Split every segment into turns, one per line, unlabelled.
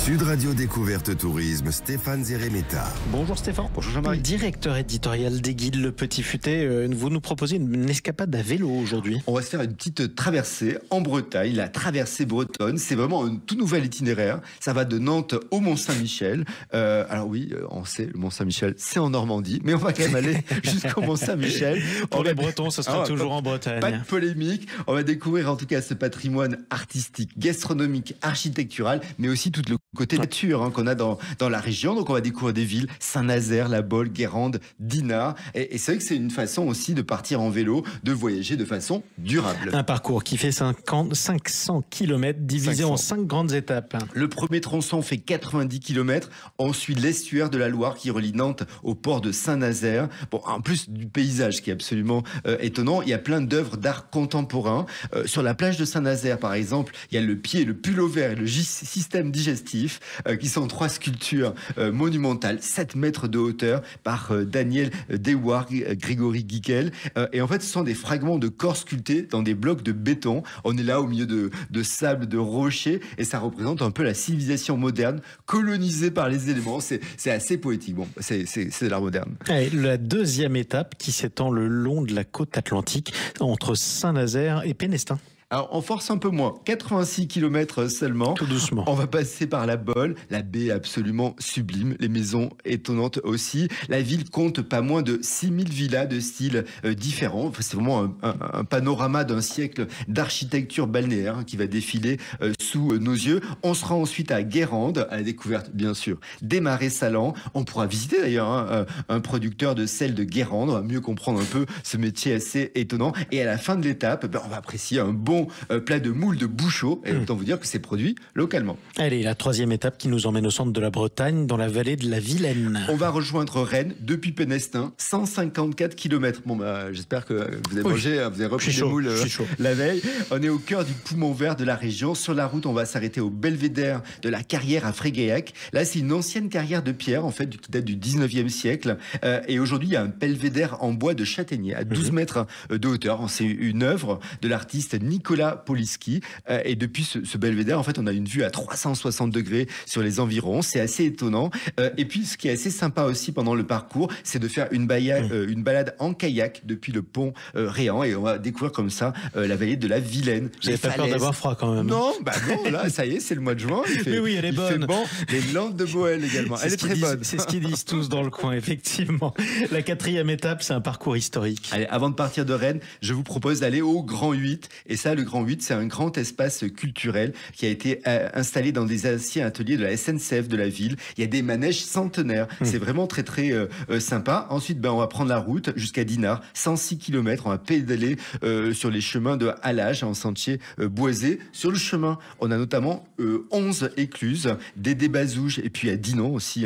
Sud Radio Découverte Tourisme, Stéphane Zeremeta.
Bonjour Stéphane.
Bonjour Jean-Marie.
Directeur éditorial des guides Le Petit Futé. Vous nous proposez une escapade à vélo aujourd'hui.
On va se faire une petite traversée en Bretagne, la traversée bretonne. C'est vraiment un tout nouvel itinéraire. Ça va de Nantes au Mont-Saint-Michel. Alors oui, on sait, le Mont-Saint-Michel, c'est en Normandie, mais on va quand même aller jusqu'au Mont-Saint-Michel.
Pour les Bretons, ce sera toujours en Bretagne.
Pas de polémique. On va découvrir en tout cas ce patrimoine artistique, gastronomique, architectural, mais aussi tout le côté nature qu'on a dans la région. Donc on va découvrir des villes, Saint-Nazaire, La Baule, Guérande, Dinard. Et c'est vrai que c'est une façon aussi de partir en vélo, de voyager de façon durable.
Un parcours qui fait 500 km divisé en 5 grandes étapes.
Le premier tronçon fait 90 km. On suit l'estuaire de la Loire qui relie Nantes au port de Saint-Nazaire. Bon, en plus du paysage qui est absolument étonnant, il y a plein d'œuvres d'art contemporain. Sur la plage de Saint-Nazaire, par exemple, il y a le pied, le pullover et le système digestif qui sont 3 sculptures monumentales, 7 mètres de hauteur par Daniel Dewar, Grégory Guiquel. Et en fait, ce sont des fragments de corps sculptés dans des blocs de béton. On est là au milieu de sable, de rochers, et ça représente un peu la civilisation moderne colonisée par les éléments. C'est assez poétique. Bon, c'est de l'art moderne.
Et la deuxième étape qui s'étend le long de la côte atlantique entre Saint-Nazaire et Pénestin.
Alors, on force un peu moins, 86 km seulement.
Tout doucement.
On va passer par la Baule, la baie absolument sublime, les maisons étonnantes aussi. La ville compte pas moins de 6000 villas de styles différents. C'est vraiment un panorama d'un siècle d'architecture balnéaire qui va défiler sous nos yeux. On sera ensuite à Guérande, à la découverte bien sûr des marais salants. On pourra visiter d'ailleurs un producteur de sel de Guérande, on va mieux comprendre un peu ce métier assez étonnant. Et à la fin de l'étape, on va apprécier un bon plat de moules de Bouchot, et autant vous dire que c'est produit localement.
Allez, la troisième étape qui nous emmène au centre de la Bretagne, dans la vallée de la Vilaine.
On va rejoindre Rennes depuis Pénestin, 154 km. Bon, j'espère que vous avez mangé, vous avez repris des moules la veille. On est au cœur du poumon vert de la région. Sur la route, on va s'arrêter au belvédère de la carrière à Frégaillac. Là, c'est une ancienne carrière de pierre, en fait, qui date du 19e siècle. Et aujourd'hui, il y a un belvédère en bois de châtaignier à 12 mètres de hauteur. C'est une œuvre de l'artiste Nicolas Poliski. Et depuis ce belvédère, en fait, on a une vue à 360 degrés sur les environs. C'est assez étonnant. Et puis, ce qui est assez sympa aussi pendant le parcours, c'est de faire une balade en kayak depuis le pont Réan. Et on va découvrir comme ça la vallée de la Vilaine.
Vous n'avez pas peur d'avoir froid quand même?
Non, non, là, ça y est, c'est le mois de juin.
Mais oui, elle est bonne.
Bon. Les Landes de Boël également. Elle est très bonne.
C'est ce qu'ils disent tous dans le coin, effectivement. La quatrième étape, c'est un parcours historique.
Allez, avant de partir de Rennes, je vous propose d'aller au Grand 8. Et ça, le Grand 8, c'est un grand espace culturel qui a été installé dans des anciens ateliers de la SNCF de la ville. Il y a des manèges centenaires. C'est vraiment très, très sympa. Ensuite, on va prendre la route jusqu'à Dinard, 106 km. On va pédaler sur les chemins de halage en sentier boisé. Sur le chemin, on a notamment 11 écluses, des Bazouges, et puis à Dinan aussi.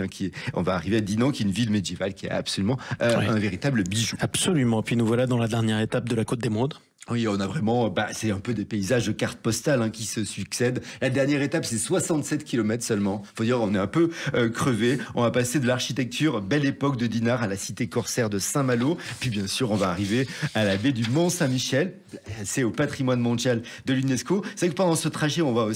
On va arriver à Dinan, qui est une ville médiévale qui est absolument un véritable bijou.
Absolument. Puis nous voilà dans la dernière étape de la Côte d'Émeraude.
Oui, on a vraiment, c'est un peu des paysages de cartes postales qui se succèdent. La dernière étape, c'est 67 km seulement. Faut dire, on est un peu crevé. On va passer de l'architecture Belle Époque de Dinard à la cité corsaire de Saint-Malo. Puis bien sûr, on va arriver à la baie du Mont-Saint-Michel. C'est au patrimoine mondial de l'UNESCO. C'est vrai que pendant ce trajet, on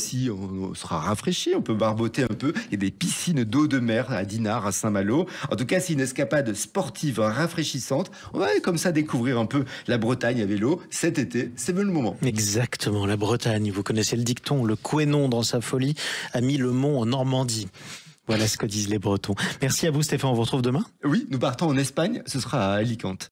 sera rafraîchi, on peut barboter un peu. Il y a des piscines d'eau de mer à Dinard, à Saint-Malo. En tout cas, c'est une escapade sportive rafraîchissante. On va comme ça découvrir un peu la Bretagne à vélo. Cet été, c'est bien le moment.
Exactement, la Bretagne. Vous connaissez le dicton, le Couesnon dans sa folie a mis le mont en Normandie. Voilà ce que disent les Bretons. Merci à vous Stéphane, on vous retrouve demain.
Oui, nous partons en Espagne, ce sera à Alicante.